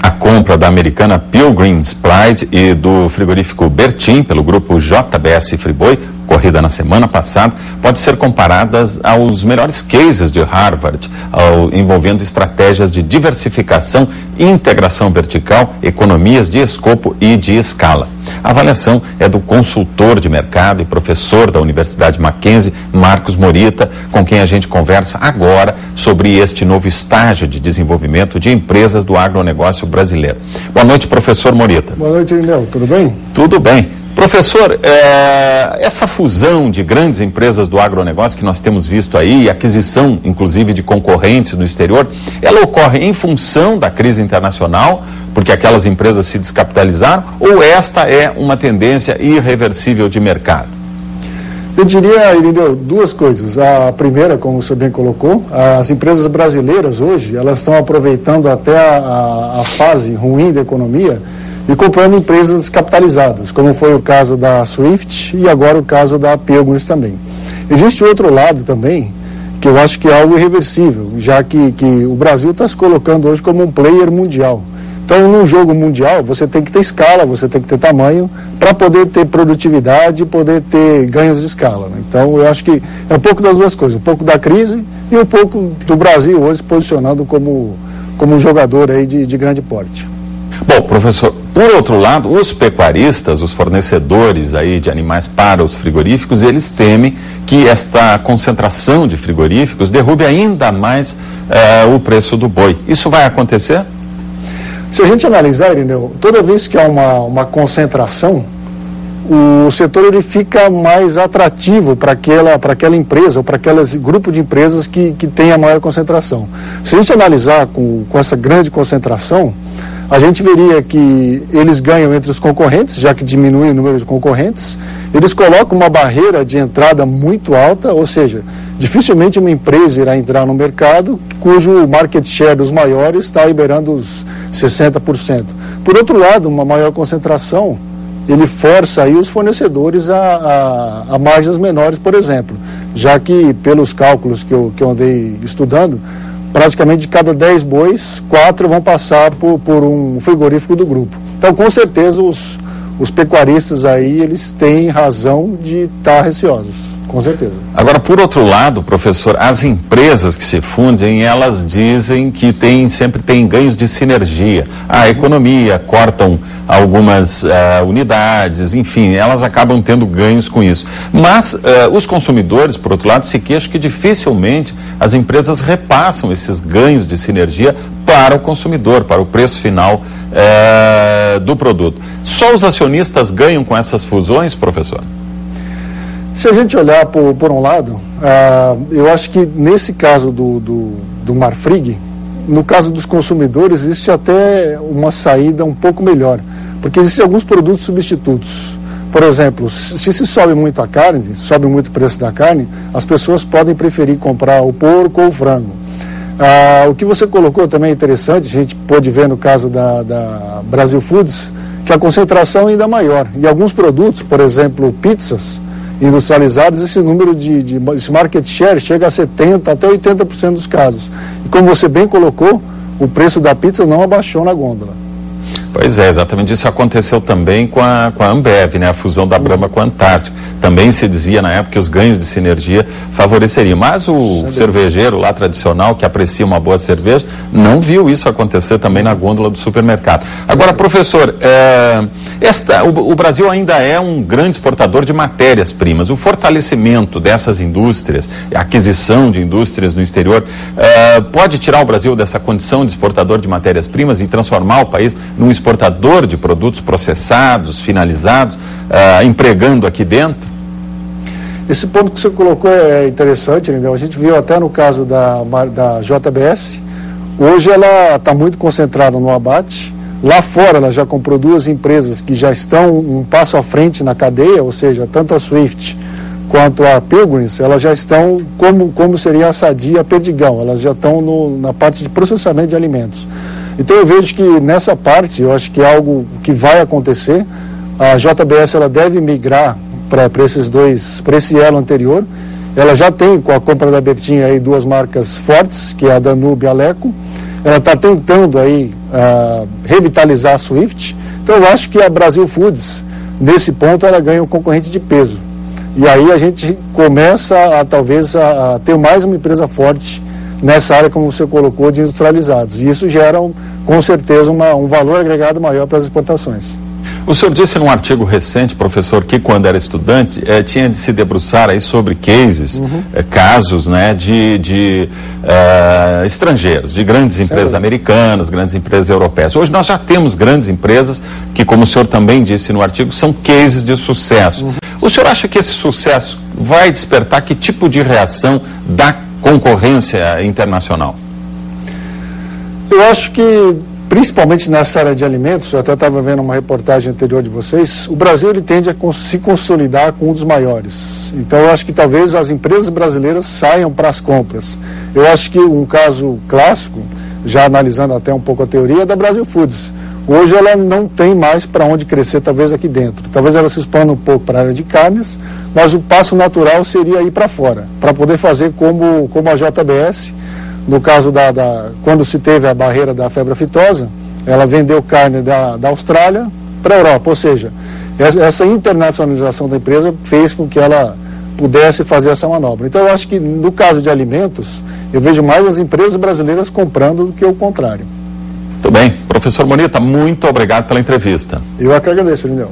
A compra da americana Pilgrim's Pride e do frigorífico Bertin pelo grupo JBS Friboi, ocorrida na semana passada, pode ser comparadas aos melhores cases de Harvard, envolvendo estratégias de diversificação, integração vertical, economias de escopo e de escala. A avaliação é do consultor de mercado e professor da Universidade Mackenzie, Marcos Morita, com quem a gente conversa agora sobre este novo estágio de desenvolvimento de empresas do agronegócio brasileiro. Boa noite, professor Morita. Boa noite, Irineu. Tudo bem? Tudo bem. Professor, essa fusão de grandes empresas do agronegócio que nós temos visto aí, aquisição, inclusive, de concorrentes no exterior, ela ocorre em função da crise internacional, porque aquelas empresas se descapitalizaram, ou esta é uma tendência irreversível de mercado? Eu diria, Irineu, duas coisas. A primeira, como você bem colocou, as empresas brasileiras hoje, elas estão aproveitando até a fase ruim da economia e comprando empresas descapitalizadas, como foi o caso da Swift e agora o caso da Pilgrims também. Existe outro lado também, que eu acho que é algo irreversível, já que o Brasil está se colocando hoje como um player mundial. Então, num jogo mundial, você tem que ter escala, você tem que ter tamanho, para poder ter produtividade e poder ter ganhos de escala, né? Então, eu acho que é um pouco das duas coisas, um pouco da crise e um pouco do Brasil hoje se posicionando como um jogador aí de grande porte. Bom, professor, por outro lado, os pecuaristas, os fornecedores aí de animais para os frigoríficos, eles temem que esta concentração de frigoríficos derrube ainda mais o preço do boi. Isso vai acontecer? Se a gente analisar, Irineu, toda vez que há uma concentração, o setor ele fica mais atrativo para aquela empresa ou para aquele grupo de empresas que tem a maior concentração. Se a gente analisar com essa grande concentração, a gente veria que eles ganham entre os concorrentes, já que diminui o número de concorrentes, eles colocam uma barreira de entrada muito alta, ou seja, dificilmente uma empresa irá entrar no mercado cujo market share dos maiores está liberando os 60%. Por outro lado, uma maior concentração, ele força aí os fornecedores a margens menores, por exemplo, já que pelos cálculos que eu andei estudando, praticamente de cada 10 bois, 4 vão passar por um frigorífico do grupo. Então, com certeza, os pecuaristas aí, eles têm razão de estar receosos, com certeza. Agora, por outro lado, professor, as empresas que se fundem, elas dizem que sempre tem ganhos de sinergia. A economia, cortam algumas unidades, enfim, elas acabam tendo ganhos com isso. Mas os consumidores, por outro lado, se queixam que dificilmente as empresas repassam esses ganhos de sinergia para o consumidor, para o preço final do produto. Só os acionistas ganham com essas fusões, professor? Se a gente olhar por um lado, eu acho que nesse caso do Marfrig, no caso dos consumidores, existe até uma saída um pouco melhor, porque existem alguns produtos substitutos. Por exemplo, se sobe muito a carne, sobe muito o preço da carne, as pessoas podem preferir comprar o porco ou o frango. O que você colocou também é interessante, a gente pôde ver no caso da Brasil Foods, que a concentração ainda é maior. E alguns produtos, por exemplo, pizzas industrializadas, esse número esse market share chega a 70% até 80% dos casos. E como você bem colocou, o preço da pizza não abaixou na gôndola. Pois é, exatamente isso aconteceu também com a Ambev, né? A fusão da Brahma com a Antártica. Também se dizia na época que os ganhos de sinergia favoreceriam, mas o cervejeiro lá tradicional, que aprecia uma boa cerveja, não viu isso acontecer também na gôndola do supermercado. Agora, professor, o Brasil ainda é um grande exportador de matérias-primas. O fortalecimento dessas indústrias, a aquisição de indústrias no exterior, pode tirar o Brasil dessa condição de exportador de matérias-primas e transformar o país num exportador de produtos processados, finalizados, empregando aqui dentro? Esse ponto que você colocou é interessante, né? A gente viu até no caso da JBS, hoje ela está muito concentrada no abate. Lá fora ela já comprou 2 empresas que já estão um passo à frente na cadeia, ou seja, tanto a Swift quanto a Pilgrims, elas já estão como seria a Sadia e a Perdigão, elas já estão na parte de processamento de alimentos. Então eu vejo que nessa parte, eu acho que é algo que vai acontecer. A JBS ela deve migrar para esse elo anterior. Ela já tem, com a compra da Bertin, aí 2 marcas fortes, que é a Danube e a Leco. ela está tentando aí revitalizar a Swift. Então eu acho que a Brasil Foods, nesse ponto, ela ganha um concorrente de peso. E aí a gente começa talvez a ter mais uma empresa forte nessa área, como você colocou, de industrializados. E isso gera, com certeza, um valor agregado maior para as exportações. O senhor disse num artigo recente, professor, que quando era estudante tinha de se debruçar aí sobre cases, casos, né, de estrangeiros, de grandes empresas americanas, grandes empresas europeias. Hoje nós já temos grandes empresas que, como o senhor também disse no artigo, são cases de sucesso. O senhor acha que esse sucesso vai despertar que tipo de reação da concorrência internacional? Eu acho que, principalmente nessa área de alimentos, eu até estava vendo uma reportagem anterior de vocês, o Brasil ele tende a se consolidar com um dos maiores. Então eu acho que talvez as empresas brasileiras saiam para as compras. Eu acho que um caso clássico, já analisando até um pouco a teoria, é da Brasil Foods. Hoje ela não tem mais para onde crescer, talvez aqui dentro. Talvez ela se expanda um pouco para a área de carnes, mas o passo natural seria ir para fora, para poder fazer como a JBS. No caso quando se teve a barreira da febre aftosa, ela vendeu carne da Austrália para a Europa, ou seja, essa internacionalização da empresa fez com que ela pudesse fazer essa manobra. Então eu acho que no caso de alimentos, eu vejo mais as empresas brasileiras comprando do que o contrário. Muito bem. Professor Moneta, muito obrigado pela entrevista. Eu é que agradeço, Lindel.